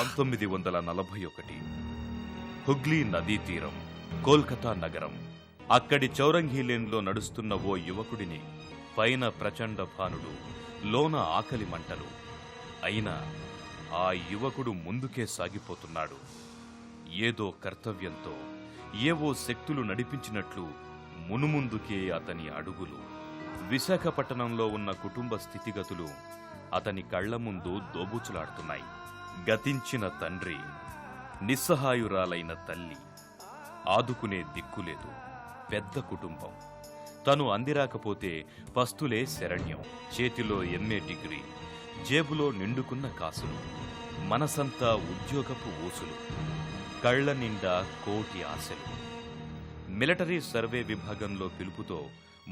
1941 హుగ్లీ నదీ తీరం, కోల్కతా నగరం. అక్కడి చౌరంఘీ లేన్లో నడుస్తున్న ఓ యువకుడిని పైన ప్రచండ భానుడు, లోన ఆకలి మంటలు. అయినా ఆ యువకుడు ముందుకే సాగిపోతున్నాడు. ఏదో కర్తవ్యంతో, ఏవో శక్తులు నడిపించినట్లు మునుముందుకే అతని అడుగులు. విశాఖపట్టణంలో ఉన్న కుటుంబ స్థితిగతులు అతని కళ్ల ముందు దోబూచులాడుతున్నాయి. గతించిన తండ్రి, నిస్సహాయురాలైన తల్లి, ఆదుకునే దిక్కులేదు. పెద్ద కుటుంబం. తను అందిరాకపోతే పస్తులే శరణ్యం. చేతిలో ఎంఏ డిగ్రీ, జేబులో నిండుకున్న కాసులు, మనసంతా ఉద్యోగపు ఊసులు, కళ్ల నిండా కోటి ఆశలు. మిలిటరీ సర్వే విభాగంలో పిలుపుతో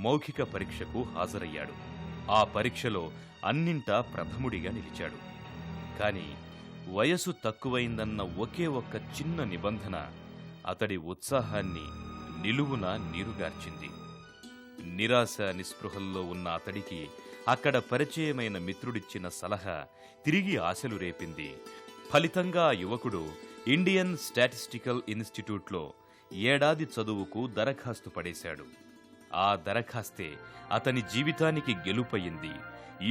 మౌఖిక పరీక్షకు హాజరయ్యాడు. ఆ పరీక్షలో అన్నింటా ప్రథముడిగా నిలిచాడు. కాని వయసు తక్కువైందన్న ఒకే ఒక్క చిన్న నిబంధన అతడి ఉత్సాహాన్ని నిలువున నీరుగార్చింది. నిరాశ నిస్పృహల్లో ఉన్న అతడికి అక్కడ పరిచయమైన మిత్రుడిచ్చిన సలహా తిరిగి ఆశలు రేపింది. ఫలితంగా ఆ యువకుడు ఇండియన్ స్టాటిస్టికల్ ఇన్స్టిట్యూట్లో ఏడాది చదువుకు దరఖాస్తు పడేశాడు. ఆ దరఖాస్తే అతని జీవితానికి గెలుపయింది.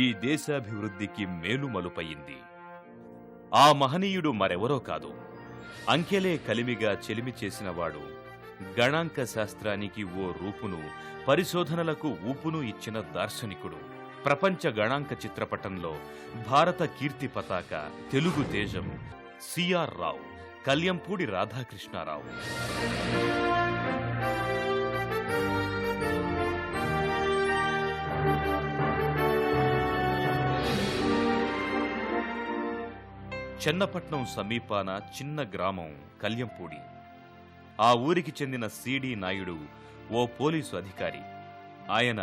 ఈ దేశాభివృద్ధికి మేలుమలుపయింది. ఆ మహనీయుడు మరెవరో కాదు, అంకెలే కలిమిగా చెలిమి చేసినవాడు, గణాంక శాస్త్రానికి ఓ రూపును, పరిశోధనలకు ఊపును ఇచ్చిన దార్శనికుడు. ప్రపంచ గణాంక చిత్రపటంలో భారత కీర్తి పతాక, తెలుగు తేజం సిఆర్ రావు, కల్యంపూడి రాధాకృష్ణారావు. చెన్నపట్నం సమీపాన చిన్న గ్రామం కల్యంపూడి. ఆ ఊరికి చెందిన సిడి నాయుడు ఓ పోలీసు అధికారి. ఆయన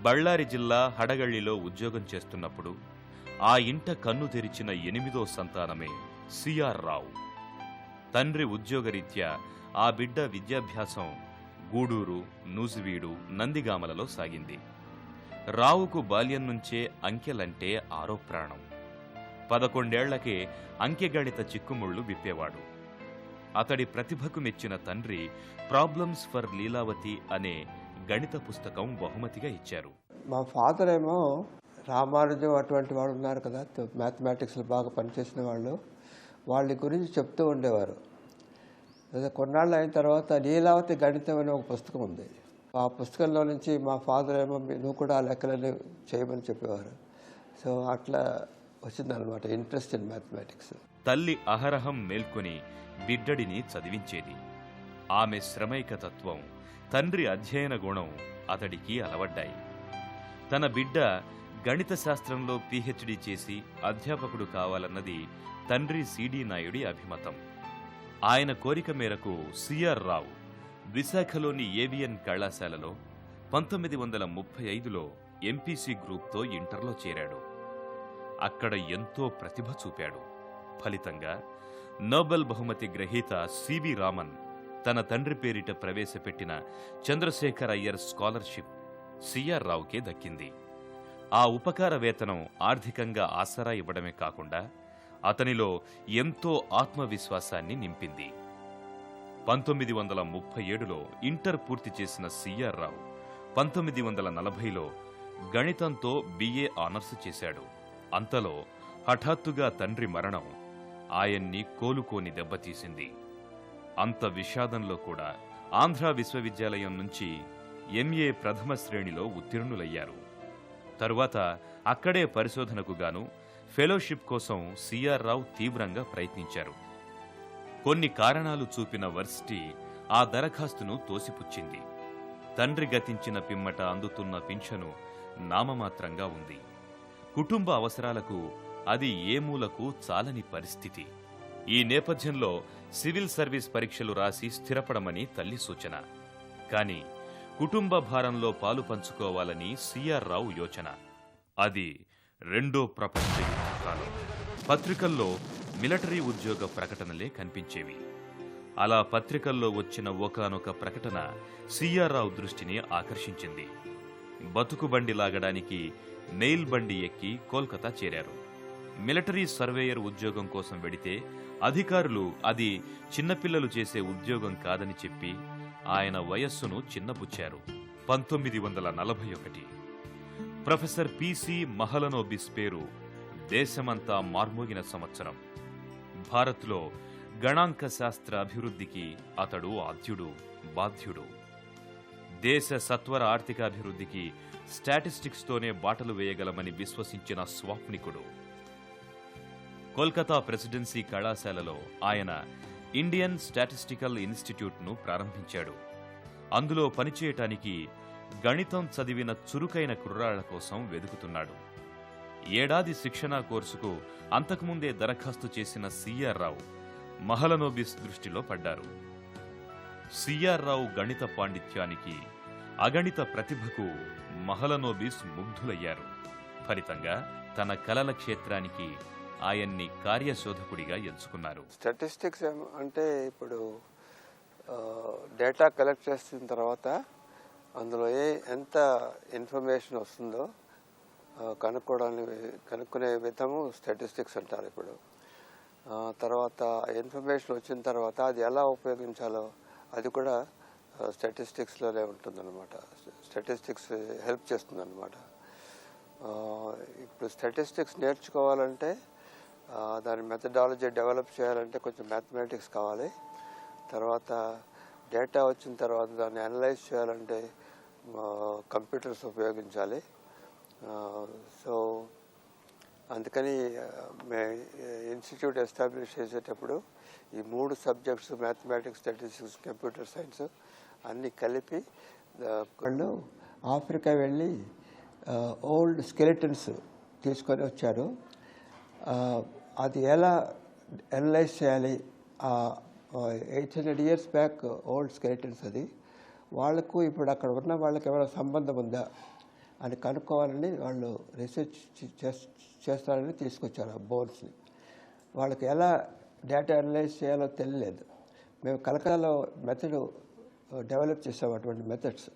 బళ్ళారి జిల్లా హడగళ్లిలో ఉద్యోగం చేస్తున్నప్పుడు ఆ ఇంట కన్ను తెరిచిన 8వ సంతానమే సిఆర్ రావు. తండ్రి ఉద్యోగరీత్యా ఆ బిడ్డ విద్యాభ్యాసం గూడూరు, నూజివీడు, నందిగామలలో సాగింది. రావుకు బాల్యం నుంచే అంకెలంటే ఆరో ప్రాణం. 11 ఏళ్లకే అంకెగణిత చిక్కుముళ్లు విప్పేవాడు. అతడి ప్రతిభకు మెచ్చిన తండ్రి ప్రాబ్లమ్స్ ఫర్ లీలావతి అనే గణిత పుస్తకం బహుమతిగా ఇచ్చారు. మా ఫాదర్ ఏమో రామానుజం అటువంటి వాళ్ళు ఉన్నారు కదా, మ్యాథమెటిక్స్లో బాగా పనిచేసిన వాళ్ళు, వాళ్ళ గురించి చెప్తూ ఉండేవారు. అదే కొన్నాళ్ళు అయిన తర్వాత లీలావతి గణితం అనే ఒక పుస్తకం ఉంది. ఆ పుస్తకంలో నుంచి మా ఫాదర్ ఏమో నువ్వు కూడా ఆ లెక్కలని చేయమని చెప్పేవారు. సో అట్లా వచ్చిందనమాట ఇంట్రెస్ట్ ఇన్ మ్యాథమెటిక్స్. తల్లి అహరహం మేల్కొని బిడ్డడిని చదివించేది. ఆమె శ్రమైక తత్వం, తండ్రి అధ్యయన గుణం అతడికి అలవడ్డాయి. తన బిడ్డ గణిత శాస్త్రంలో పీహెచ్డీ చేసి అధ్యాపకుడు కావాలన్నది తండ్రి సిడి నాయుడి అభిమతం. ఆయన కోరిక మేరకు సిఆర్ రావు విశాఖలోని ఏవియన్ కళాశాలలో 1935లో ఎంపీసీ గ్రూప్తో ఇంటర్లో చేరాడు. అక్కడ ఎంతో ప్రతిభ చూపాడు. ఫలితంగా నోబెల్ బహుమతి గ్రహీత సివి రామన్ తన తండ్రి పేరిట ప్రవేశపెట్టిన చంద్రశేఖర్ అయ్యర్ స్కాలర్షిప్ సిఆర్ రావుకే దక్కింది. ఆ ఉపకార వేతనం ఆర్థికంగా ఆసరా ఇవ్వడమే కాకుండా అతనిలో ఎంతో ఆత్మవిశ్వాసాన్ని నింపింది. 1937లో ఇంటర్ పూర్తి చేసిన సిఆర్ రావు 1940లో గణితంతో బిఏ ఆనర్స్ చేశాడు. అంతలో హఠాత్తుగా తండ్రి మరణం ఆయన్ని కోలుకోని దెబ్బతీసింది. అంత విషాదంలో కూడా ఆంధ్ర విశ్వవిద్యాలయం నుంచి ఎంఏ ప్రథమ శ్రేణిలో ఉత్తీర్ణులయ్యారు. తరువాత అక్కడే పరిశోధనకు గాను ఫెలోషిప్ కోసం సిఆర్ రావు తీవ్రంగా ప్రయత్నించారు. కొన్ని కారణాలు చూపిన వర్సిటీ ఆ దరఖాస్తును తోసిపుచ్చింది. తండ్రి గతించిన పిమ్మట అందుతున్న పింఛను నామమాత్రంగా ఉంది. కుటుంబ అవసరాలకు అది ఏ మూలకు చాలని పరిస్థితి. ఈ నేపథ్యంలో సివిల్ సర్వీస్ పరీక్షలు రాసి స్థిరపడమని తల్లి సూచన. కాని కుటుంబ భారంలో పాలు పంచుకోవాలని సిఆర్ రావు యోచన. అది రెండో ప్రపంచ యుద్ధ కాలం. పత్రికల్లో మిలిటరీ ఉద్యోగ ప్రకటనలే కనిపించేవి. అలా పత్రికల్లో వచ్చిన ఒకానొక ప్రకటన సిఆర్ రావు దృష్టిని ఆకర్షించింది. బతుకు బండి లాగడానికి నెయిల్ బండి ఎక్కి కోల్కతా చేరారు. మిలిటరీ సర్వేయర్ ఉద్యోగం కోసం వెడితే అధికారులు అది చిన్నపిల్లలు చేసే ఉద్యోగం కాదని చెప్పి ఆయన వయస్సును చిన్నబుచ్చారు. 1941 ప్రొఫెసర్ పిసి మహలనోబిస్ పేరు దేశమంతా మార్మోగిన సంవత్సరం. భారత్లో గణాంక శాస్త్ర అభివృద్ధికి అతడు ఆద్యుడు, బాధ్యుడు. దేశ సత్వర ఆర్థికాభివృద్ధికి స్టాటిస్టిక్స్తోనే బాటలు వేయగలమని విశ్వసించిన స్వాప్నికుడు. కోల్కతా ప్రెసిడెన్సీ కళాశాలలో ఆయన ఇండియన్ స్టాటిస్టికల్ ఇన్స్టిట్యూట్ను ప్రారంభించాడు. అందులో పనిచేయటానికి గణితం చదివిన చురుకైన కుర్రాళ్ల కోసం వెదుకుతున్నాడు. ఏడాది శిక్షణా కోర్సుకు అంతకుముందే దరఖాస్తు చేసిన సిఆర్ రావు మహలనోబిస్ దృష్టిలో పడ్డారు. సిఆర్ రావు గణిత పాండిత్యానికి, అగణిత ప్రతిభకు మహలనోబిస్ ముగ్ధులయ్యారు. ఫలితంగా తన కలల క్షేత్రానికి ఆయన్ని కార్యశోధకుడిగా ఎంచుకున్నారు. స్టాటిస్టిక్స్ అంటే ఇప్పుడు డేటా కలెక్ట్ చేసిన తర్వాత అందులో ఎంత ఇన్ఫర్మేషన్ వస్తుందో కనుక్కునే విధము స్టాటిస్టిక్స్ అంటారు. ఇప్పుడు తర్వాత ఇన్ఫర్మేషన్ వచ్చిన తర్వాత అది ఎలా ఉపయోగించాలో అది కూడా స్టాటిస్టిక్స్లోనే ఉంటుందన్నమాట. స్టాటిస్టిక్స్ హెల్ప్ చేస్తుందన్నమాట. ఇప్పుడు స్టాటిస్టిక్స్ నేర్చుకోవాలంటే దాని మెథడాలజీ డెవలప్ చేయాలంటే కొంచెం మ్యాథమెటిక్స్ కావాలి. తర్వాత డేటా వచ్చిన తర్వాత దాన్ని అనలైజ్ చేయాలంటే కంప్యూటర్స్ ఉపయోగించాలి. సో అందుకని ఇన్స్టిట్యూట్ ఎస్టాబ్లిష్ చేసేటప్పుడు ఈ 3 subjects mathematics, statistics, computer science అన్నీ కలిపి వాళ్ళు ఆఫ్రికా వెళ్ళి ఓల్డ్ స్కెలిటన్స్ తీసుకొని వచ్చారు. అది ఎలా అనలైజ్ చేయాలి, 800 years బ్యాక్ ఓల్డ్ స్కెలిటన్స్, అది వాళ్లకు ఇప్పుడు అక్కడ ఉన్న వాళ్ళకి ఏమైనా సంబంధం ఉందా అని కనుక్కోవాలని వాళ్ళు రీసెర్చ్ చేస్తారని తీసుకొచ్చారు ఆ బోన్స్ని. వాళ్ళకి ఎలా డేటా అనలైజ్ చేయాలో తెలియలేదు. మేము కలకత్తాలో మెథడ్ డెవలప్ చేసాం, అటువంటి మెథడ్స్.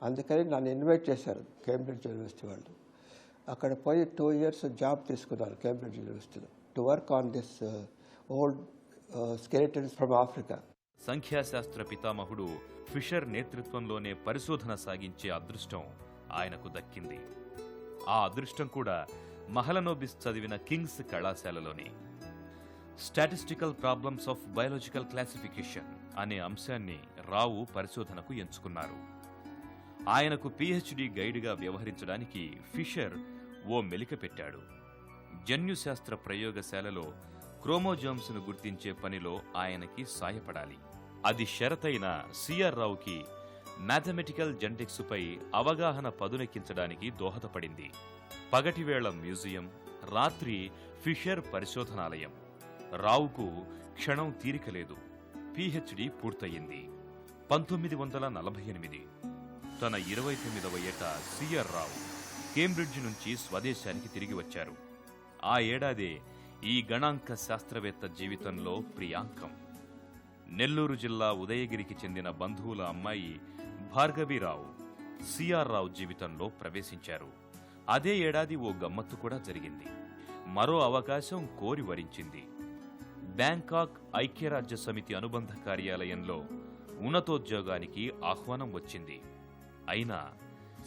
అందుకని నన్ను ఇన్వైట్ చేశారు కేంబ్రిడ్జ్ యూనివర్సిటీ వాళ్ళు. అక్కడ పోయి 2 years జాబ్ తీసుకున్నాను కేంబ్రిడ్జ్ యూనివర్సిటీలో to work on this old skeletons from Africa. సంఖ్యాశాస్త్ర పితామహుడు ఫిషర్ నేతృత్వంలోనే పరిశోధన సాగించే అదృష్టం ఆయనకు దక్కింది. ఆ అదృష్టం కూడా మహలనోబిస్ చదివిన కింగ్స్ కళాశాలలోనే. Statistical problems of biological classification అనే అంశాన్ని రావు పరిశోధనకు ఎంచుకున్నారు. ఆయనకు పిహెచ్డి గైడ్గా వ్యవహరించడానికి ఫిషర్ ఓ మెలిక పెట్టాడు. జన్యుశాస్త్ర ప్రయోగశాలలో క్రోమోజోమ్స్ను గుర్తించే పనిలో ఆయనకి సాయపడాలి. అది షరతైన సిఆర్ రావుకి మ్యాథమెటికల్ జెనెటిక్స్పై అవగాహన పదునెక్కించడానికి దోహదపడింది. పగటివేళ మ్యూజియం, రాత్రి ఫిషర్ పరిశోధనాలయం. రావుకు క్షణం తీరికలేదు. పిహెచ్డి పూర్తయింది. 1948 తన 29వ ఏట సిఆర్ రావు కేంబ్రిడ్జ్ నుంచి స్వదేశానికి తిరిగి వచ్చారు. ఆ ఏడాదే ఈ గణాంక శాస్త్రవేత్త జీవితంలో ప్రియాంకం. నెల్లూరు జిల్లా ఉదయగిరికి చెందిన బంధువుల అమ్మాయి భార్గవీరావు సిఆర్ రావు జీవితంలో ప్రవేశించారు. అదే ఏడాది ఓ గమ్మత్తు కూడా జరిగింది. మరో అవకాశం కోరి వరించింది. బ్యాంకాక్ ఐక్యరాజ్య సమితి అనుబంధ కార్యాలయంలో ఉన్నతోద్యోగానికి ఆహ్వానం వచ్చింది. అయినా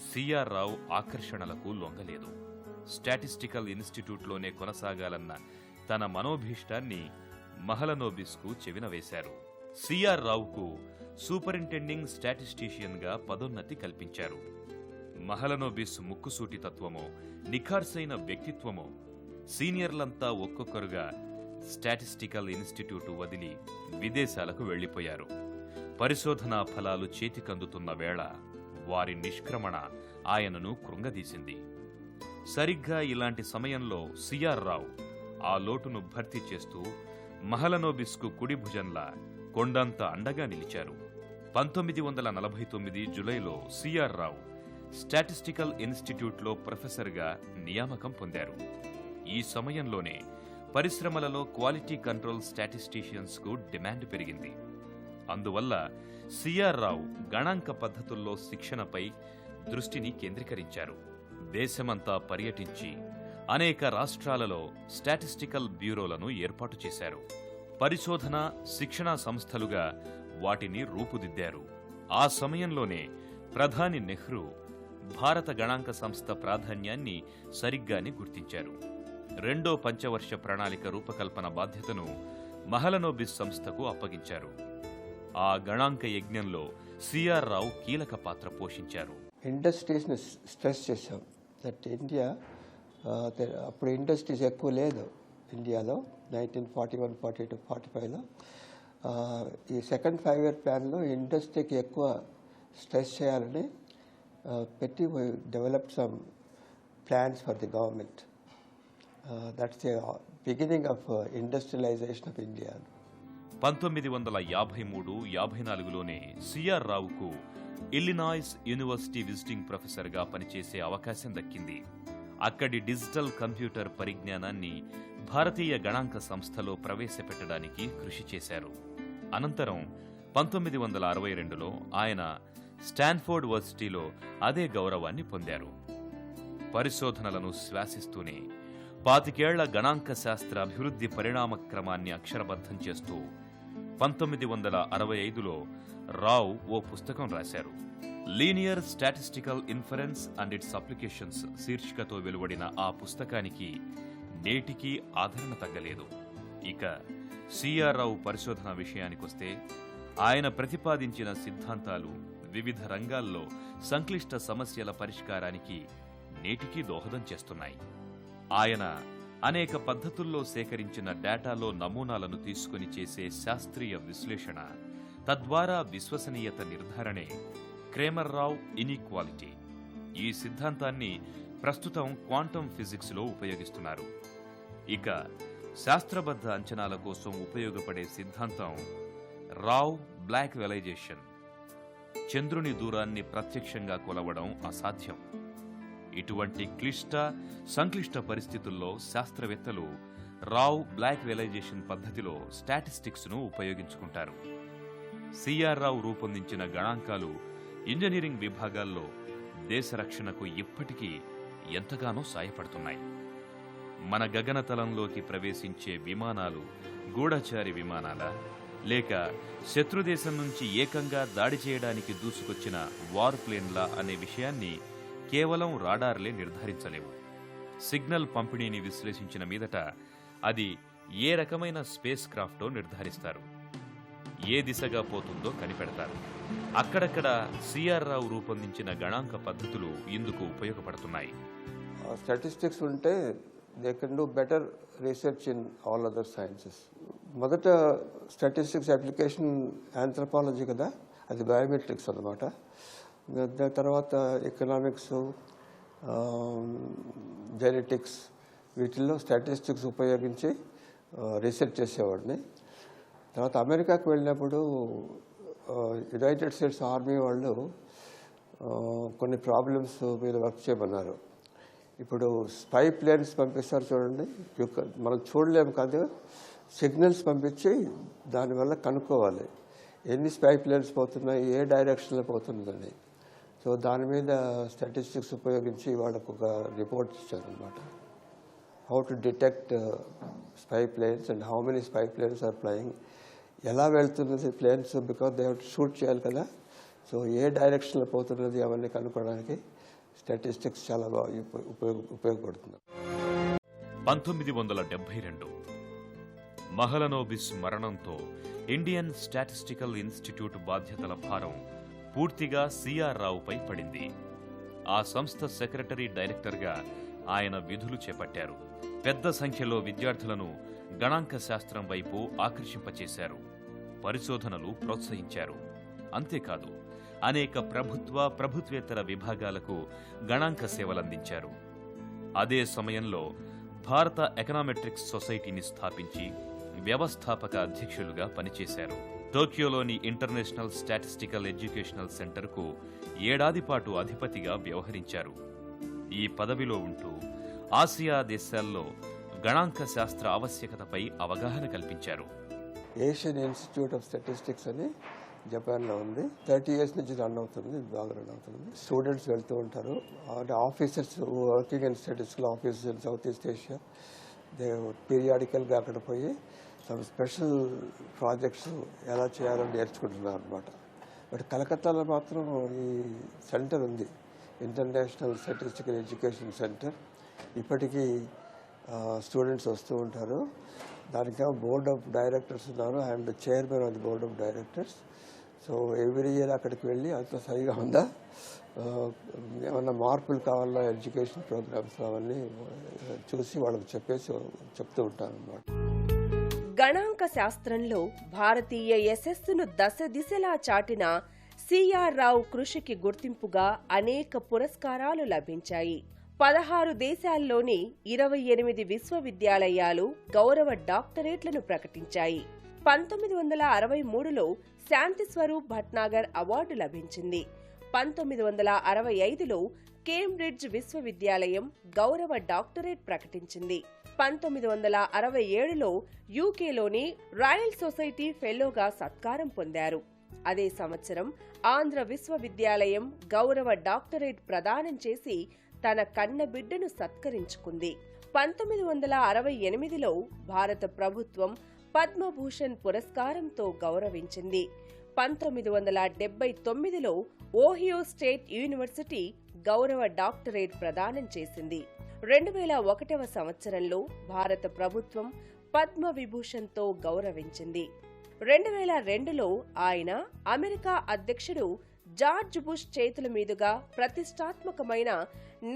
సిఆర్ రావు ఆకర్షణలకు లొంగలేదు. స్టాటిస్టికల్ ఇన్స్టిట్యూట్లోనే కొనసాగాలన్న తన మనోభీష్టాన్ని మహలనోబిస్కు చెవినవేశారు. సిఆర్ రావుకు సూపరింటెండింగ్ స్టాటిస్టీషియన్గా పదోన్నతి కల్పించారు. మహలనోబిస్ ముక్కుసూటి తత్వమో, నిఖార్సైన వ్యక్తిత్వమో సీనియర్లంతా ఒక్కొక్కరుగా స్టాటిస్టికల్ ఇన్స్టిట్యూట్ వదిలి విదేశాలకు వెళ్లిపోయారు. పరిశోధనా ఫలాలు చేతికందుతున్న వేళ వారి నిష్క్రమణ ఆయనను కృంగదీసింది. సరిగ్గా ఇలాంటి సమయంలో సిఆర్ రావు ఆ లోటును భర్తీ చేస్తూ మహలనోబిస్కు కుడి భుజంలా కొండంత అండగా నిలిచారు. 1949 జులైలో సిఆర్ రావు స్టాటిస్టికల్ ఇన్స్టిట్యూట్లో ప్రొఫెసర్గా నియామకం పొందారు. ఈ సమయంలోనే పరిశ్రమలలో క్వాలిటీ కంట్రోల్ స్టాటిస్టీషియన్స్కు డిమాండ్ పెరిగింది. అందువల్ల సిఆర్ రావు గణాంక పద్ధతుల్లో శిక్షణపై దృష్టిని కేంద్రీకరించారు. దేశమంతా పర్యటించి అనేక రాష్ట్రాలలో స్టాటిస్టికల్ బ్యూరోలను ఏర్పాటు చేశారు. పరిశోధన, శిక్షణా సంస్థలుగా వాటిని రూపుదిద్దారు. ఆ సమయంలోనే ప్రధాని నెహ్రూ భారత గణాంక సంస్థ ప్రాధాన్యాన్ని సరిగ్గానే గుర్తించారు. రెండో పంచవర్ష ప్రణాళిక రూపకల్పన బాధ్యతను మహలనోబిస్ సంస్థకు అప్పగించారు. ఆ గణాంక యజ్ఞంలో సిఆర్ రావు కీలక పాత్ర పోషించారు. ఇండస్ట్రీస్ని స్ట్రెస్ చేశాం. దట్ ఇండియా అప్పుడు ఇండస్ట్రీస్ ఎక్కువ లేదు ఇండియాలో. 1941, 42, 45లో ఈ సెకండ్ 5 year ప్లాన్లో ఇండస్ట్రీకి ఎక్కువ స్ట్రెస్ చేయాలని పెట్టి develop some plans for the government. That's the beginning of industrialisation of India. 1953-54లోనే C R Illinois university visiting ప్రొఫెసర్గా పనిచేసే అవకాశం దక్కింది. అక్కడి డిజిటల్ కంప్యూటర్ పరిజ్ఞానాన్ని భారతీయ గణాంక సంస్థలో ప్రవేశపెట్టడానికి కృషి చేశారు. అనంతరం 1962లో ఆయన స్టాన్ఫోర్డ్ వర్సిటీలో అదే గౌరవాన్ని పొందారు. పరిశోధనలను శ్వాసిస్తూనే 25 ఏళ్ల గణాంక శాస్త్ర అభివృద్ధి పరిణామ క్రమాన్ని అక్షరబద్ధం చేస్తూ 1965లో రావ్ ఓ పుస్తకం రాశారు. Linear statistical inference and its applications శీర్షికతో వెలువడిన ఆ పుస్తకానికి నేటికీ ఆదరణ తగ్గలేదు. ఇక సిఆర్ రావు పరిశోధన విషయానికొస్తే ఆయన ప్రతిపాదించిన సిద్ధాంతాలు వివిధ రంగాల్లో సంక్లిష్ట సమస్యల పరిష్కారానికి నేటికీ దోహదం చేస్తున్నాయి. ఆయన అనేక పద్ధతుల్లో సేకరించిన డేటాలో నమూనాలను తీసుకుని చేసే శాస్త్రీయ విశ్లేషణ, తద్వారా విశ్వసనీయత నిర్ధారణే క్రేమర్ రావ్ ఇన్ఈక్వాలిటీ. ఈ సిద్ధాంతాన్ని ప్రస్తుతం క్వాంటం ఫిజిక్స్లో ఉపయోగిస్తున్నారు. ఇక శాస్త్రబద్ధ అంచనాల కోసం ఉపయోగపడే సిద్ధాంతం రావ్ బ్లాక్ వెలైజేషన్. చంద్రుని దూరాన్ని ప్రత్యక్షంగా కొలవడం అసాధ్యం. ఇటువంటి సంక్లిష్ట పరిస్థితుల్లో శాస్త్రవేత్తలు రావ్ బ్లాక్ వెలైజేషన్ పద్ధతిలో స్టాటిస్టిక్స్ను ఉపయోగించుకుంటారు. సిఆర్ రావు రూపొందించిన గణాంకాలు ఇంజనీరింగ్ విభాగాల్లో దేశ రక్షణకు ఇప్పటికీ ఎంతగానో సాయపడుతున్నాయి. మన గగనతలంలోకి ప్రవేశించే విమానాలు గూఢచారి విమానాలా, లేక శత్రుదేశం నుంచి ఏకంగా దాడి చేయడానికి దూసుకొచ్చిన వార్ ప్లేన్లా అనే విషయాన్ని కేవలం రాడార్లే నిర్ధారించలేవు. సిగ్నల్ పంపిణీని విశ్లేషించిన మీదట అది ఏ రకమైన స్పేస్ క్రాఫ్టో నిర్ధారిస్తారు, ఏ దిశగా పోతుందో కనిపెడతారు. అక్కడక్కడ సిఆర్ రావు రూపొందించిన గణాంక పద్ధతులు ఇందుకు ఉపయోగపడుతున్నాయి. స్టాటిస్టిక్స్ ఉంటే they can do better research in all other sciences. మొదట స్టాటిస్టిక్స్ అప్లికేషన్ ఆంథ్రపాలజీ కదా, అది బయోమెట్రిక్స్ అన్నమాట. దాని తర్వాత ఎకనామిక్స్, జెనెటిక్స్, వీటిల్లో స్టాటిస్టిక్స్ ఉపయోగించి రీసెర్చ్ చేసేవాడిని. తర్వాత అమెరికాకు వెళ్ళినప్పుడు యునైటెడ్ స్టేట్స్ ఆర్మీ వాళ్ళు కొన్ని ప్రాబ్లమ్స్ మీద వర్క్ చేయమన్నారు. ఇప్పుడు స్పై ప్లేన్స్ పంపిస్తారు చూడండి, మనం చూడలేము కాదు, సిగ్నల్స్ పంపించి దానివల్ల కనుక్కోవాలి ఎన్ని స్పై ప్లేన్స్ పోతున్నాయి, ఏ డైరెక్షన్లో పోతుందని. సో దాని మీద స్టాటిస్టిక్స్ ఉపయోగించి వాళ్ళకు ఒక రిపోర్ట్ ఇచ్చారనమాట. How to detect spy planes and how many spy planes are flying, ఎలా వెళ్తున్నది planes, because they have to shoot చేయాలి కదా. సో ఏ డైరెక్షన్లో పోతున్నది అవన్నీ కనుక్కోవడానికి స్టాటిస్టిక్స్ చాలా బాగా ఉపయోగపడుతుంది. 1972 మహలనోబిస్ మరణంతో ఇండియన్ స్టాటిస్టికల్ ఇన్స్టిట్యూట్ బాధ్యతల భారం పూర్తిగా సిఆర్ రావుపై పడింది. ఆ సంస్థ సెక్రటరీ డైరెక్టర్గా ఆయన విధులు చేపట్టారు. పెద్ద సంఖ్యలో విద్యార్థులను గణాంక శాస్త్రం వైపు ఆకర్షింపచేశారు, పరిశోధనలు ప్రోత్సహించారు. అంతేకాదు అనేక ప్రభుత్వేతర విభాగాలకు గణాంక సేవలందించారు. అదే సమయంలో భారత ఎకనామెట్రిక్స్ సొసైటీని స్థాపించి వ్యవస్థాపక అధ్యక్షులుగా పనిచేశారు. టోక్యోలోని ఇంటర్నేషనల్ స్టాటిస్టికల్ ఎడ్యుకేషనల్ సెంటర్కు 7 ఏడాది పాటు అధిపతిగా వ్యవహరించారు. ఈ పదవిలో ఉంటూ ఆసియా దేశాల్లో గణాంక శాస్త్ర ఆవశ్యకతపై అవగాహన కల్పించారు. ఏషియన్ ఇన్స్టిట్యూట్ ఆఫ్ స్టాటిస్టిక్స్ అని జపాన్లో ఉంది. 30 years నుంచి రన్ అవుతుంది, బాగా రన్ అవుతుంది. స్టూడెంట్స్ వెళ్తూ ఉంటారు, అంటే officers working in statistical officers in South East Asia, they పీరియాడికల్గా అక్కడ పోయి సమ్ స్పెషల్ ప్రాజెక్ట్స్ ఎలా చేయాలని నేర్చుకుంటున్నారు అనమాట. బట్ కలకత్తాలో మాత్రం ఈ సెంటర్ ఉంది, ఇంటర్నేషనల్ స్టాటిస్టికల్ ఎడ్యుకేషన్ సెంటర్. ఇప్పటికీ స్టూడెంట్స్ వస్తూ ఉంటారు. దానికేమో బోర్డ్ ఆఫ్ డైరెక్టర్స్ ఉన్నారు, and chairman of the board of directors. So every year అక్కడికి వెళ్ళి అంత సరిగా ఉందా, ఏమన్నా మార్పులు కావాలా ఎడ్యుకేషన్ ప్రోగ్రామ్స్ అవన్నీ చూసి వాళ్ళకి చెప్తూ ఉంటాను అన్నమాట. గణాంక శాస్త్రంలో భారతీయ యశస్సును దశ దిశలా చాటిన సిఆర్ రావు కృషికి గుర్తింపుగా అనేక పురస్కారాలు లభించాయి. 16 దేశాల్లోని 28 విశ్వవిద్యాలయాలు గౌరవ డాక్టరేట్లను ప్రకటించాయి. 1963లో శాంతి స్వరూప్ భట్నాగర్ అవార్డు లభించింది. 1965లో కేంబ్రిడ్జ్ విశ్వవిద్యాలయం గౌరవ డాక్టరేట్ ప్రకటించింది. 1967లో యూకేలోని రాయల్ సొసైటీ ఫెలోగా సత్కారం పొందారు. అదే సంవత్సరం ఆంధ్ర విశ్వవిద్యాలయం గౌరవ డాక్టరేట్ ప్రదానం చేసి తన కన్నబిడ్డను సత్కరించుకుంది. 1968లో భారత ప్రభుత్వం పద్మభూషణ్ పురస్కారంతో గౌరవించింది. 1979లో ఓహియో స్టేట్ యూనివర్సిటీ గౌరవ డాక్టరేట్ ప్రదానం చేసింది. 2001వ సంవత్సరంలో భారత ప్రభుత్వం పద్మ విభూషణ్తో గౌరవించింది. 2002లో ఆయన అమెరికా అధ్యక్షుడు జార్జ్ బుష్ చేతుల మీదుగా ప్రతిష్టాత్మకమైన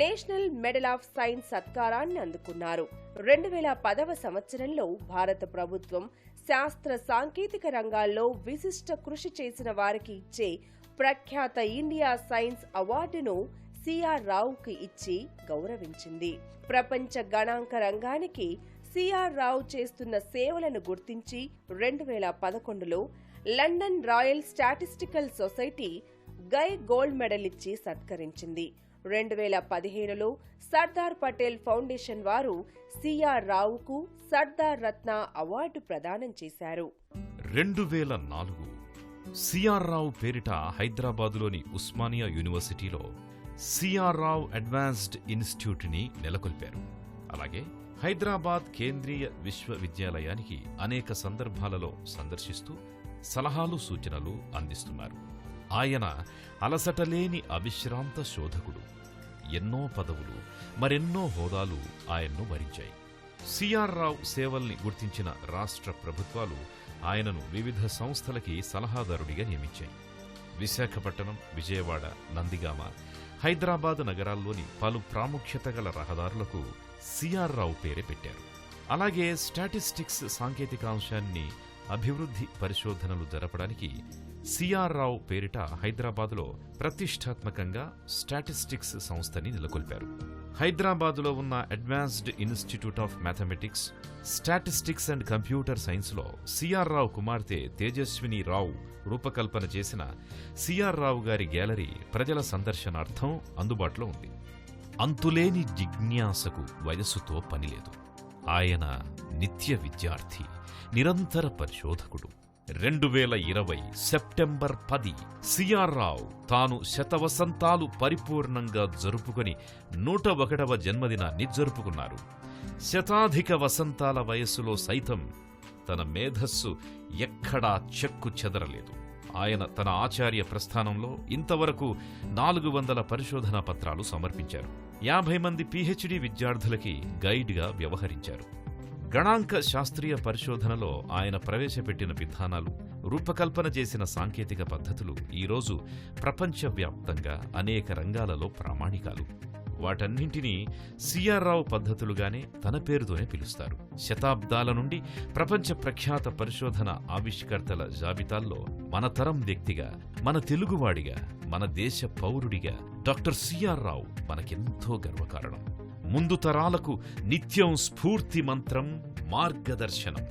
నేషనల్ మెడల్ ఆఫ్ సైన్స్ సత్కారాన్ని అందుకున్నారు. 2010వ సంవత్సరంలో భారత ప్రభుత్వం శాస్త్ర సాంకేతిక రంగాల్లో విశిష్ట కృషి చేసిన వారికి ఇచ్చే ప్రఖ్యాత ఇండియా సైన్స్ అవార్డును సిఆర్ రావుకి ఇచ్చి గౌరవించింది. ప్రపంచ గణాంక రంగానికి సిఆర్ రావు చేస్తున్న సేవలను గుర్తించి 2011లో లండన్ రాయల్ స్టాటిస్టికల్ సొసైటీ గై గోల్డ్ మెడల్ ఇచ్చి సత్కరించింది. 2015లో సర్దార్ పటేల్ ఫౌండేషన్ వారు సిఆర్ రావుకు సర్దార్ రత్న అవార్డు ప్రదానం చేశారు. 2004 సిఆర్ రావు పేరిట హైదరాబాదులోని ఉస్మానియా యూనివర్సిటీలో సిఆర్ రావు అడ్వాన్స్డ్ ఇన్స్టిట్యూట్ ని నెలకొల్పారు. అలాగే హైదరాబాద్ కేంద్రీయ విశ్వవిద్యాలయానికి అనేక సందర్భాలలో సందర్శిస్తూ సలహాలు సూచనలు అందిస్తున్నారు. ఆయన అలసటలేని అవిశ్రాంత శోధకుడు. ఎన్నో పదవులు, మరెన్నో హోదాలు ఆయన్ను వరించాయి. సిఆర్ రావు సేవల్ని గుర్తించిన రాష్ట్ర ప్రభుత్వాలు ఆయనను వివిధ సంస్థలకి సలహాదారుడిగా నియమించాయి. విశాఖపట్నం, విజయవాడ, నందిగామ, హైదరాబాద్ నగరాల్లోని పలు ప్రాముఖ్యత గల రహదారులకు సిఆర్ రావు పేరే పెట్టారు. అలాగే స్టాటిస్టిక్స్ సాంకేతికాంశాన్ని అభివృద్ధి పరిశోధనలు జరపడానికి సిఆర్ రావు పేరిట హైదరాబాదులో ప్రతిష్టాత్మకంగా స్టాటిస్టిక్స్ సంస్థని నెలకొల్పారు. హైదరాబాదులో ఉన్న advanced institute of mathematics, statistics and computer సైన్స్లో సిఆర్ రావు కుమార్తె తేజస్విని రావు రూపకల్పన చేసిన సిఆర్ రావు గారి గ్యాలరీ ప్రజల సందర్శనార్థం అందుబాటులో ఉంది. అంతులేని జిజ్ఞాసకు వయస్సుతో పనిలేదు. ఆయన నిత్య విద్యార్థి, నిరంతర పరిశోధకుడు. 2020 సెప్టెంబర్ 10 సిఆర్ రావు తాను శతవసంతాలు పరిపూర్ణంగా జరుపుకొని 101వ జన్మదినాన్ని జరుపుకున్నారు. శతాధిక వసంతాల వయస్సులో సైతం తన మేధస్సు ఎక్కడా చెక్కు చెదరలేదు. ఆయన తన ఆచార్య ప్రస్థానంలో ఇంతవరకు 400 పరిశోధనా పత్రాలు సమర్పించారు. 50 మంది పీహెచ్డీ విద్యార్థులకి గైడ్గా వ్యవహరించారు. గణాంక శాస్త్రీయ పరిశోధనలో ఆయన ప్రవేశపెట్టిన విధానాలు, రూపకల్పన చేసిన సాంకేతిక పద్ధతులు ఈరోజు ప్రపంచవ్యాప్తంగా అనేక రంగాలలో ప్రామాణికాలు. వాటన్నింటినీ సిఆర్ రావు పద్ధతులుగానే తన పేరుతోనే పిలుస్తారు. శతాబ్దాల నుండి ప్రపంచ ప్రఖ్యాత పరిశోధన ఆవిష్కర్తల జాబితాల్లో మన తరం వ్యక్తిగా, మన తెలుగువాడిగా, మన దేశ పౌరుడిగా డాక్టర్ సిఆర్ రావు మనకెంతో గర్వకారణం. ముందు తరాలకు నిత్యం స్ఫూర్తి మంత్రం, మార్గదర్శనం.